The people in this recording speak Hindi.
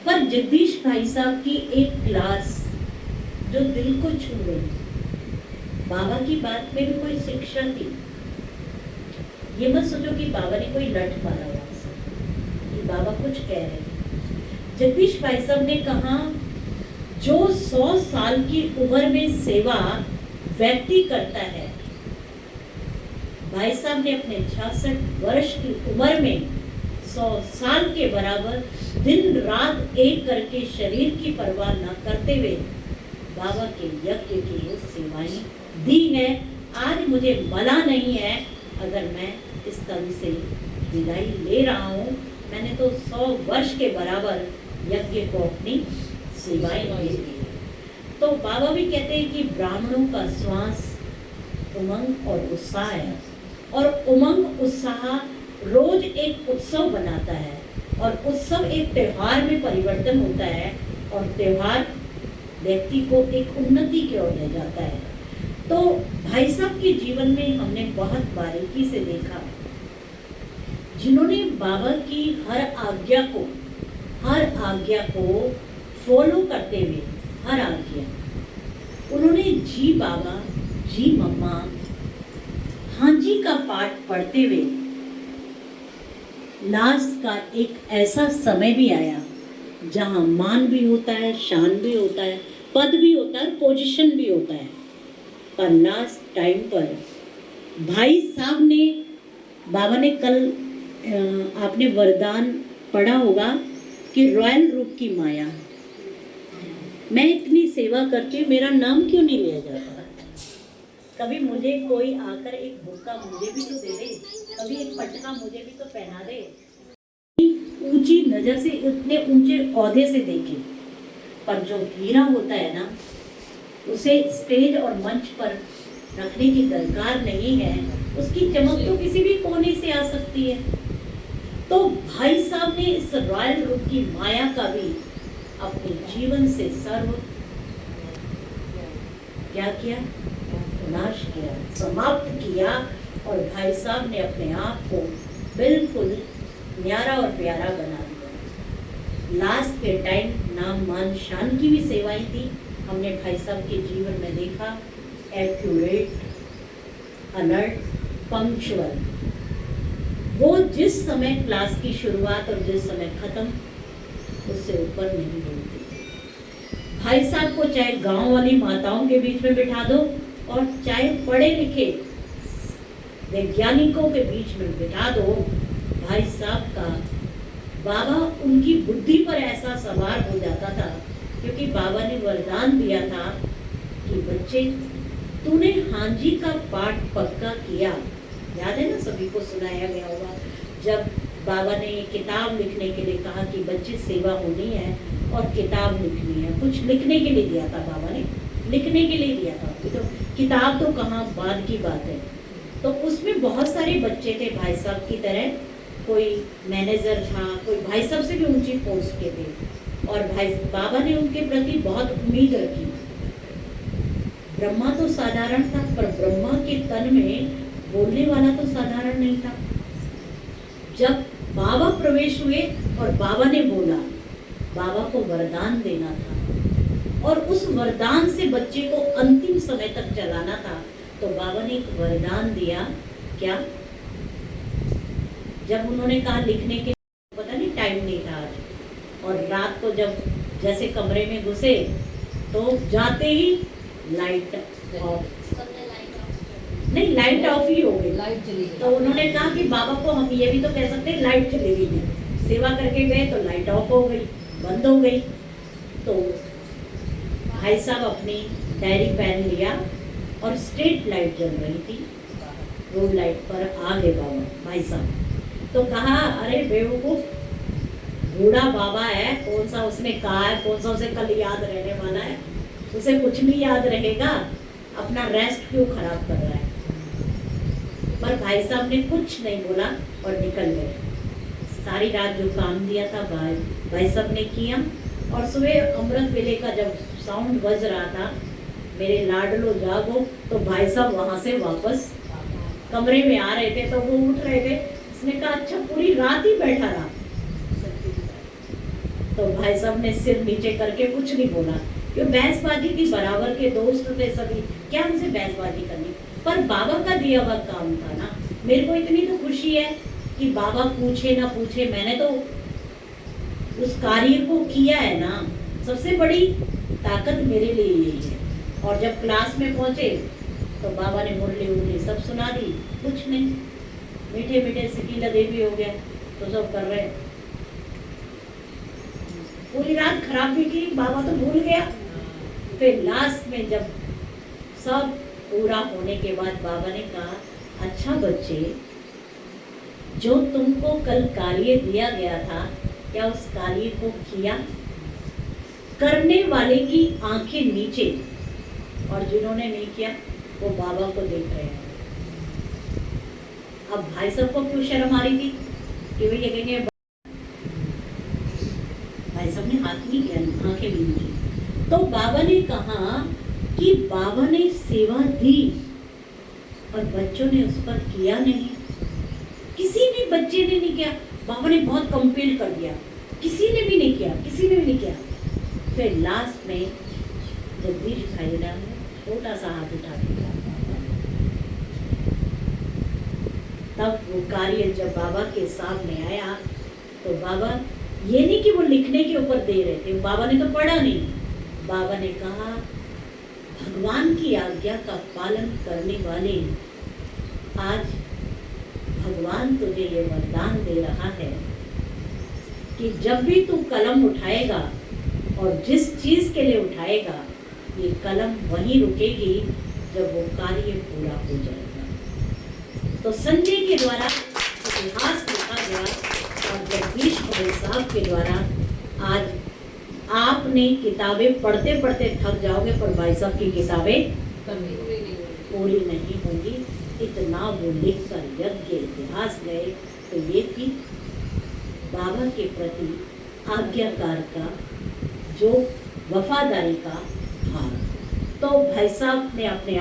पर जगदीश भाई साहब की एक क्लास जो दिल को छू गई, बाबा की बात में भी कोई शिक्षा थी। ये मत सोचो कि बाबा ने कोई लठ मारा वहां से, कि बाबा कुछ कह रहे हैं। जगदीश भाई साहब ने कहा, जो 100 साल की उम्र में सेवा व्यक्ति करता है, भाई साहब ने अपने 66 वर्ष की उम्र में 100 साल के बराबर दिन रात एक करके शरीर की परवाह न करते हुए बाबा के यज्ञ के लिए सेवाएं दी है। आज मुझे मला नहीं है अगर मैं इस तन से विदाई ले रहा हूँ। मैंने तो 100 वर्ष के बराबर यज्ञ को अपनी सेवाएं दे दी। तो बाबा भी कहते हैं कि ब्राह्मणों का श्वास उमंग और उत्साह है, और उमंग उत्साह रोज एक उत्सव बनाता है, और उत्सव एक त्योहार में परिवर्तन होता है, और त्योहार व्यक्ति को एक उन्नति की ओर ले जाता है। तो भाई साहब के जीवन में हमने बहुत बारीकी से देखा, जिन्होंने बाबा की हर आज्ञा को फॉलो करते हुए, हर आज्ञा उन्होंने जी बाबा, जी मम्मा, हाँ जी का पाठ पढ़ते हुए लास्ट का एक ऐसा समय भी आया जहाँ मान भी होता है, शान भी होता है, पद भी होता है, पोजीशन भी होता है। पर लास्ट टाइम पर भाई साहब ने, बाबा ने कल आपने वरदान पढ़ा होगा कि रॉयल रूप की माया, मैं इतनी सेवा करती हूँ, मेरा नाम क्यों नहीं लिया जाता? कभी मुझे कोई आकर एक बुक्का मुझे भी तो दे दे, कभी एक पटका मुझे भी तो पहना दे। ऊंची नजर से, इतने ऊंचे औहदे से देखे, पर जो हीरा होता है ना, उसे स्टेज और मंच पर रखने की दरकार नहीं है, उसकी चमक तो किसी भी कोने से आ सकती है। तो भाई साहब ने इस रॉयल रूप की माया का भी अपने जीवन से सर्व क्या किया, नाश किया, समाप्त किया, और भाई साहब ने अपने आप को बिल्कुल न्यारा और प्यारा बना दिया। लास्ट के टाइम नाम मान शान की भी सेवाएं थी, हमने भाई साहब के जीवन में देखा। एक्यूरेट, अलर्ट, पंक्चुअल, वो जिस समय क्लास की शुरुआत और जिस समय खत्म, उससे ऊपर नहीं बोलते। भाई साहब को चाहे गांव वाली माताओं के बीच में बिठा दो, और चाहे पढ़े लिखे वैज्ञानिकों के बीच में बिठा दो, भाई साहब का बाबा उनकी बुद्धि पर ऐसा सवार हो जाता था, क्योंकि बाबा ने वरदान दिया था कि बच्चे, तूने हाँ जी का पाठ पक्का किया। याद है ना, सभी को सुनाया गया होगा जब बाबा ने ये किताब लिखने के लिए कहा कि बच्चे सेवा होनी है और किताब लिखनी है। कुछ लिखने के लिए दिया था बाबा ने, लिखने के लिए दिया था, तो किताब तो कहाँ, बाद की बात है। तो उसमें बहुत सारे बच्चे थे भाई साहब की तरह, कोई मैनेजर था, कोई भाई साहब से भी ऊंची पोस्ट के थे, और भाई बाबा ने उनके प्रति बहुत उम्मीद रखी। ब्रह्मा तो साधारण था, पर ब्रह्मा के तन में बोलने वाला तो साधारण नहीं था। जब बाबा प्रवेश हुए और बाबा ने बोला, बाबा को वरदान देना था, और उस वरदान से बच्चे को अंतिम समय तक चलाना था, तो बाबा ने एक वरदान दिया। क्या? जब उन्होंने कहा लिखने के, पता नहीं टाइम नहीं था आज, और रात को जब जैसे कमरे में घुसे तो जाते ही लाइट ऑफ, नहीं लाइट ऑफ ही हो गई, लाइट चली गई। तो उन्होंने कहा कि बाबा को हम ये भी तो कह सकते हैं लाइट चली गई, सेवा करके गए तो लाइट ऑफ हो गई, बंद हो गई। तो भाई साहब अपनी डायरी पेन लिया और स्ट्रीट लाइट जल रही थी, रोड लाइट पर आ गए बाबा भाई साहब। तो कहा, अरे बेवकूफ, बूढ़ा बाबा है, कौन सा उसने कहा है, कौन सा उसे कल याद रहने वाला है, उसे कुछ नहीं याद रहेगा, अपना रेस्ट क्यों खराब कर रहा है। पर भाई साहब ने कुछ नहीं बोला और निकल गए। सारी रात जो काम दिया था भाई साहब ने किया, और सुबह अमृत वेले का जब साउंड बज रहा था, मेरे लाडलो जागो, तो भाई साहब वहां से वापस कमरे में आ रहे थे, तो वो उठ रहे थे। उसने कहा, अच्छा पूरी रात ही बैठा रहा। तो भाई साहब ने सिर नीचे करके कुछ नहीं बोला, क्यों बहसबाजी थी, बराबर के दोस्त थे सभी, क्या उनसे बहसबाजी करनी। पर बाबा का दिया हुआ काम था ना। मेरे को इतनी तो खुशी है कि बाबा पूछे ना पूछे, मैंने तो उस कार्य को किया है ना। सबसे बड़ी ताकत मेरे लिए यही है। और जब क्लास में पहुंचे तो बाबा ने मुरली उरली सब सुना दी, कुछ नहीं, मीठे मीठे सिकीला देवी हो गया तो सब कर रहे। पूरी रात खराब भी की, बाबा तो भूल गया। फिर लास्ट में जब सब पूरा होने के बाद बाबा ने कहा, अच्छा बच्चे, जो तुमको कल कार्य दिया गया था, क्या उस कार्य को किया? करने वाले की आंखें नीचे, और जिन्होंने नहीं किया वो बाबा को देख रहे हैं। अब भाई साहब को क्यों शर्म आ रही थी कि वे ये कहेंगे, भाई साहब ने हाथ नहीं किया, आंखें भी नहीं की। तो बाबा ने कहा कि बाबा ने सेवा दी और बच्चों ने उस पर किया नहीं। किसी भी बच्चे ने नहीं किया, बाबा ने बहुत कंपेल कर दिया, किसी ने भी नहीं किया, किसी ने भी नहीं किया। फिर लास्ट में जगदीश भाई ने छोटा सा हाथ उठा दिया, तब वो कार्य जब बाबा के सामने आया तो बाबा, ये नहीं कि वो लिखने के ऊपर दे रहे थे, बाबा ने तो पढ़ा नहीं। बाबा ने कहा, भगवान की आज्ञा का पालन करने वाले, आज भगवान तुझे ये वरदान दे रहा है कि जब भी तू कलम उठाएगा और जिस चीज के लिए उठाएगा, ये कलम वहीं रुकेगी जब वो कार्य पूरा हो जाएगा। तो संजय के द्वारा इतिहास लिखा गया और जगदीश भाई साहब के द्वारा आज आपने किताबें पढ़ते पढ़ते थक जाओगे, पर भाई साहब की किताबें पूरी नहीं होंगी। इतना वो लिख कर यज्ञ इतिहास गए। तो ये थी बाबा के प्रति आज्ञाकार का जो वफादारी का भाव। तो भाई साहब ने अपने